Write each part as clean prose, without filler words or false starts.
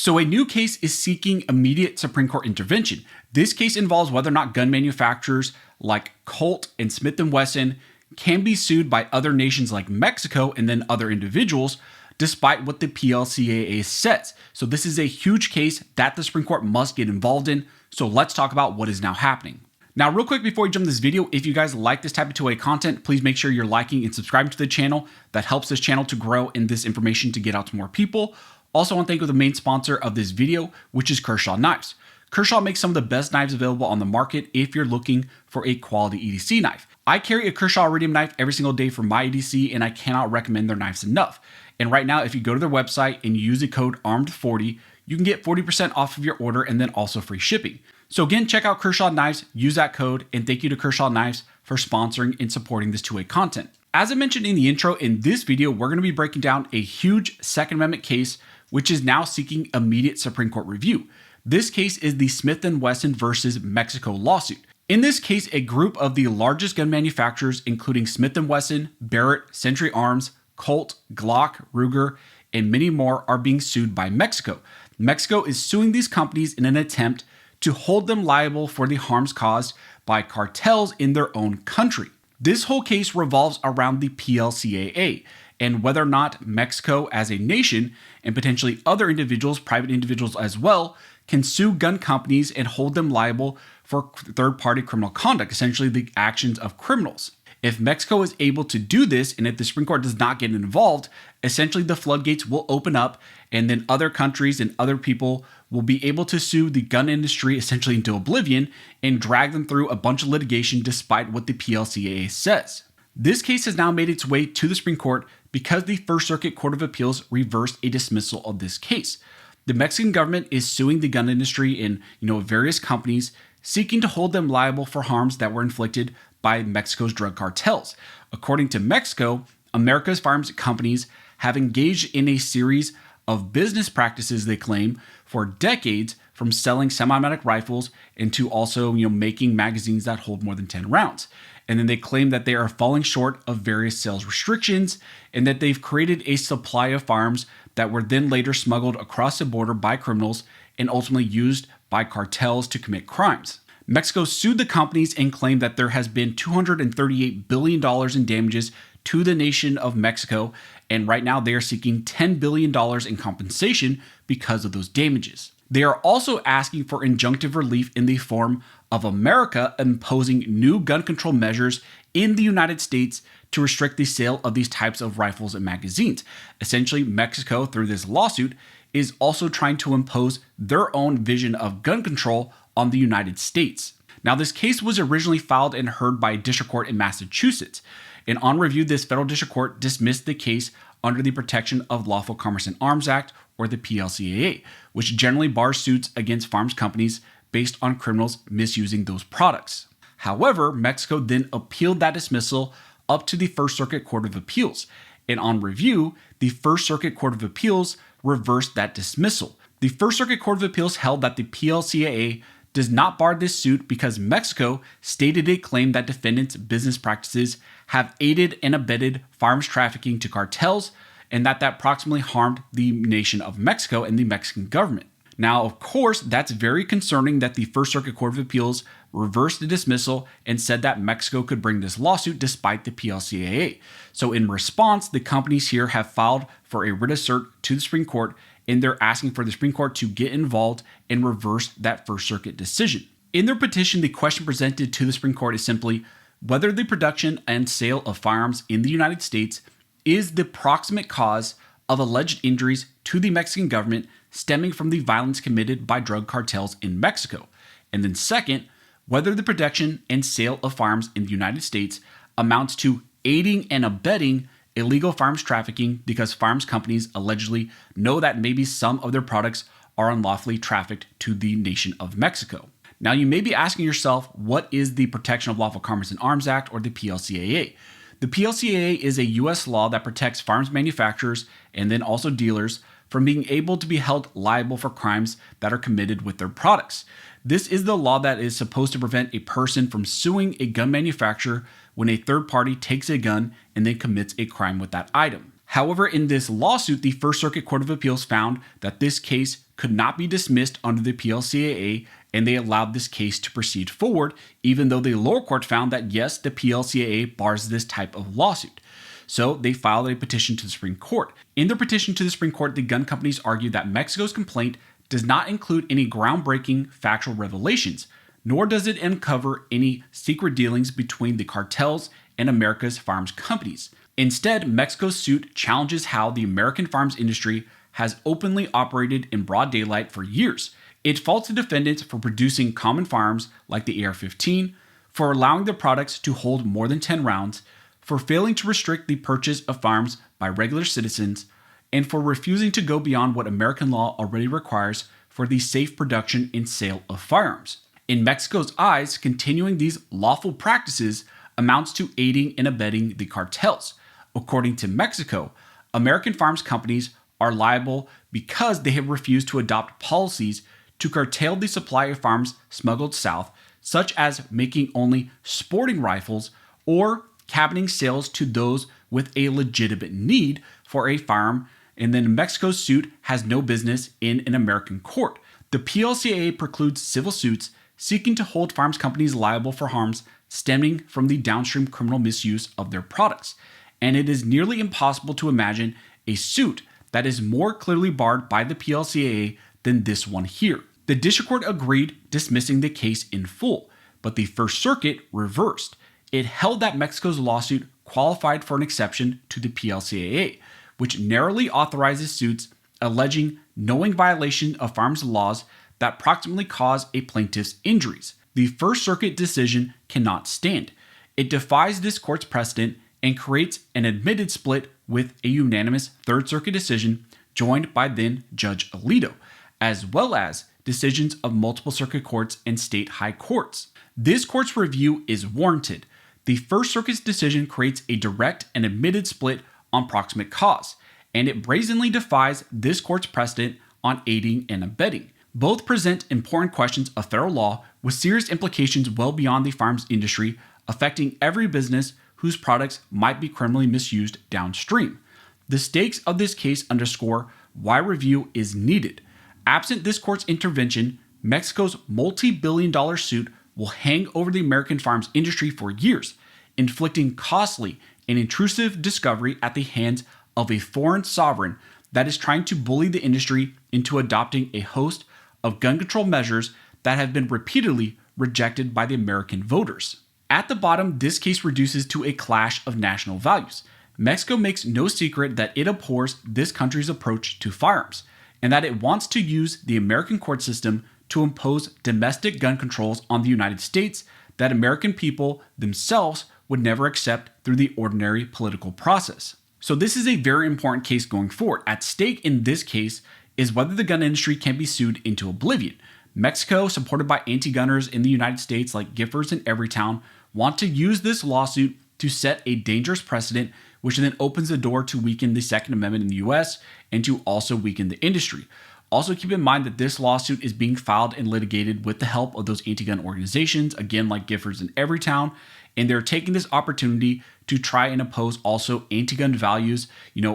So a new case is seeking immediate Supreme Court intervention. This case involves whether or not gun manufacturers like Colt and Smith & Wesson can be sued by other nations like Mexico and then other individuals, despite what the PLCAA says. So this is a huge case that the Supreme Court must get involved in. So let's talk about what is now happening. Now, real quick before we jump into this video, if you guys like this type of 2A content, please make sure you're liking and subscribing to the channel. That helps this channel to grow and this information to get out to more people. Also, I want to thank you the main sponsor of this video, which is Kershaw Knives. Kershaw makes some of the best knives available on the market if you're looking for a quality EDC knife. I carry a Kershaw Iridium knife every single day for my EDC, and I cannot recommend their knives enough. And right now, if you go to their website and you use the code ARMED40, you can get 40% off of your order and then also free shipping. So again, check out Kershaw Knives, use that code, and thank you to Kershaw Knives for sponsoring and supporting this 2A content. As I mentioned in the intro, in this video, we're going to be breaking down a huge Second Amendment case, which is now seeking immediate Supreme Court review. This case is the Smith & Wesson versus Mexico lawsuit. In this case, a group of the largest gun manufacturers, including Smith & Wesson, Barrett, Century Arms, Colt, Glock, Ruger, and many more, are being sued by Mexico. Mexico is suing these companies in an attempt to hold them liable for the harms caused by cartels in their own country. This whole case revolves around the PLCAA and whether or not Mexico as a nation and potentially other individuals, private individuals as well, can sue gun companies and hold them liable for third-party criminal conduct, essentially the actions of criminals. If Mexico is able to do this, and if the Supreme Court does not get involved, essentially the floodgates will open up, and then other countries and other people will be able to sue the gun industry essentially into oblivion and drag them through a bunch of litigation despite what the PLCAA says. This case has now made its way to the Supreme Court because the First Circuit Court of Appeals reversed a dismissal of this case. The Mexican government is suing the gun industry and various companies, seeking to hold them liable for harms that were inflicted by Mexico's drug cartels. According to Mexico, America's firearms companies have engaged in a series of business practices, they claim, for decades, from selling semi-automatic rifles into also making magazines that hold more than 10 rounds. And then they claim that they are falling short of various sales restrictions and that they've created a supply of firearms that were then later smuggled across the border by criminals and ultimately used by cartels to commit crimes. Mexico sued the companies and claimed that there has been $238 billion in damages to the nation of Mexico, and right now they are seeking $10 billion in compensation because of those damages. They are also asking for injunctive relief in the form of America imposing new gun control measures in the United States to restrict the sale of these types of rifles and magazines. Essentially, Mexico, through this lawsuit, is also trying to impose their own vision of gun control on the United States. Now, this case was originally filed and heard by a district court in Massachusetts. And on review, this federal district court dismissed the case under the Protection of Lawful Commerce in Arms Act, or the PLCAA, which generally bars suits against firearms companies based on criminals misusing those products. However, Mexico then appealed that dismissal up to the First Circuit Court of Appeals. And on review, the First Circuit Court of Appeals reversed that dismissal. The First Circuit Court of Appeals held that the PLCAA does not bar this suit because Mexico stated a claim that defendants' business practices have aided and abetted firearms trafficking to cartels, and that proximately harmed the nation of Mexico and the Mexican government. Now, of course, that's very concerning that the First Circuit Court of Appeals reversed the dismissal and said that Mexico could bring this lawsuit despite the PLCAA. So in response, the companies here have filed for a writ of cert to the Supreme Court, and they're asking for the Supreme Court to get involved and reverse that First Circuit decision. In their petition, the question presented to the Supreme Court is simply whether the production and sale of firearms in the United States is the proximate cause of alleged injuries to the Mexican government stemming from the violence committed by drug cartels in Mexico. And then second, whether the production and sale of firearms in the United States amounts to aiding and abetting illegal firearms trafficking because firearms companies allegedly know that maybe some of their products are unlawfully trafficked to the nation of Mexico. Now, you may be asking yourself, what is the Protection of Lawful Commerce in Arms Act, or the PLCAA? The PLCAA is a U.S. law that protects firearms manufacturers and then also dealers from being able to be held liable for crimes that are committed with their products. This is the law that is supposed to prevent a person from suing a gun manufacturer when a third party takes a gun and then commits a crime with that item. However, in this lawsuit, the First Circuit Court of Appeals found that this case could not be dismissed under the PLCAA, and they allowed this case to proceed forward, even though the lower court found that yes, the PLCAA bars this type of lawsuit. So they filed a petition to the Supreme Court. In their petition to the Supreme Court, the gun companies argued that Mexico's complaint does not include any groundbreaking factual revelations, nor does it uncover any secret dealings between the cartels and America's firearms companies. Instead, Mexico's suit challenges how the American firearms industry has openly operated in broad daylight for years. It faults the defendants for producing common firearms like the AR-15, for allowing their products to hold more than 10 rounds, for failing to restrict the purchase of firearms by regular citizens, and for refusing to go beyond what American law already requires for the safe production and sale of firearms. In Mexico's eyes, continuing these lawful practices amounts to aiding and abetting the cartels. According to Mexico, American firearms companies are liable because they have refused to adopt policies to curtail the supply of firearms smuggled south, such as making only sporting rifles or cabining sales to those with a legitimate need for a firearm, and then Mexico's suit has no business in an American court. The PLCAA precludes civil suits seeking to hold firearms companies liable for harms stemming from the downstream criminal misuse of their products, and it is nearly impossible to imagine a suit that is more clearly barred by the PLCAA than this one here. The district court agreed, dismissing the case in full, but the First Circuit reversed. It held that Mexico's lawsuit qualified for an exception to the PLCAA, which narrowly authorizes suits alleging knowing violation of firearms laws that proximately cause a plaintiff's injuries. The First Circuit decision cannot stand. It defies this court's precedent and creates an admitted split with a unanimous Third Circuit decision joined by then Judge Alito, as well as decisions of multiple circuit courts and state high courts. This court's review is warranted. The First Circuit's decision creates a direct and admitted split on proximate cause, and it brazenly defies this court's precedent on aiding and abetting. Both present important questions of federal law with serious implications well beyond the firearms industry, affecting every business whose products might be criminally misused downstream. The stakes of this case underscore why review is needed. Absent this court's intervention, Mexico's multi-billion-dollar suit will hang over the American firearms industry for years, inflicting costly and intrusive discovery at the hands of a foreign sovereign that is trying to bully the industry into adopting a host of gun control measures that have been repeatedly rejected by the American voters. At the bottom, this case reduces to a clash of national values. Mexico makes no secret that it abhors this country's approach to firearms, and that it wants to use the American court system to impose domestic gun controls on the United States that American people themselves would never accept through the ordinary political process. So this is a very important case going forward. At stake in this case is whether the gun industry can be sued into oblivion. Mexico, supported by anti-gunners in the United States like Giffords and Everytown, want to use this lawsuit to set a dangerous precedent, which then opens the door to weaken the Second Amendment in the US and to also weaken the industry. Also keep in mind that this lawsuit is being filed and litigated with the help of those anti-gun organizations, again like Giffords and Everytown, and they're taking this opportunity to try and oppose also anti-gun values,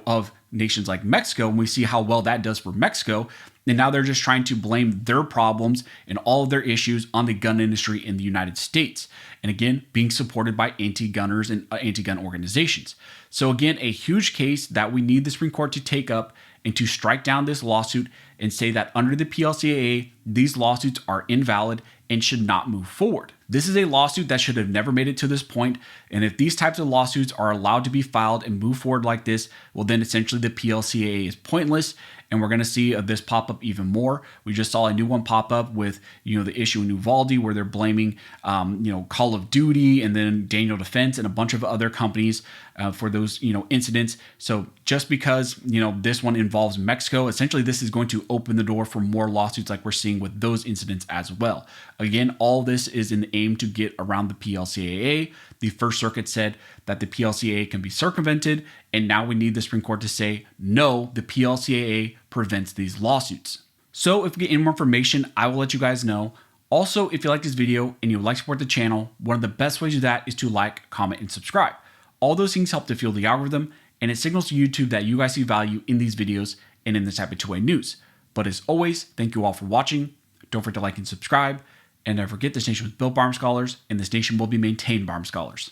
of nations like Mexico, and we see how well that does for Mexico. And now they're just trying to blame their problems and all of their issues on the gun industry in the United States. And again, being supported by anti-gunners and anti-gun organizations. So again, a huge case that we need the Supreme Court to take up and to strike down this lawsuit and say that under the PLCAA, these lawsuits are invalid and should not move forward. This is a lawsuit that should have never made it to this point, and if these types of lawsuits are allowed to be filed and move forward like this, well then essentially the PLCAA is pointless, and we're going to see this pop up even more. We just saw a new one pop up with the issue in Uvalde where they're blaming Call of Duty and then Daniel Defense and a bunch of other companies for those incidents. So just because this one involves Mexico, essentially this is going to open the door for more lawsuits like we're seeing with those incidents as well. Again, all this is an aim to get around the PLCAA. The First Circuit said that the PLCAA can be circumvented, and now we need the Supreme Court to say, no, the PLCAA prevents these lawsuits. So if we get any more information, I will let you guys know. Also, if you like this video and you would like to support the channel, one of the best ways to do that is to like, comment, and subscribe. All those things help to fuel the algorithm, and it signals to YouTube that you guys see value in these videos and in this type of two-way news. But as always, thank you all for watching. Don't forget to like and subscribe. And never forget, this nation was built by armed scholars, and this nation will be maintained by armed scholars.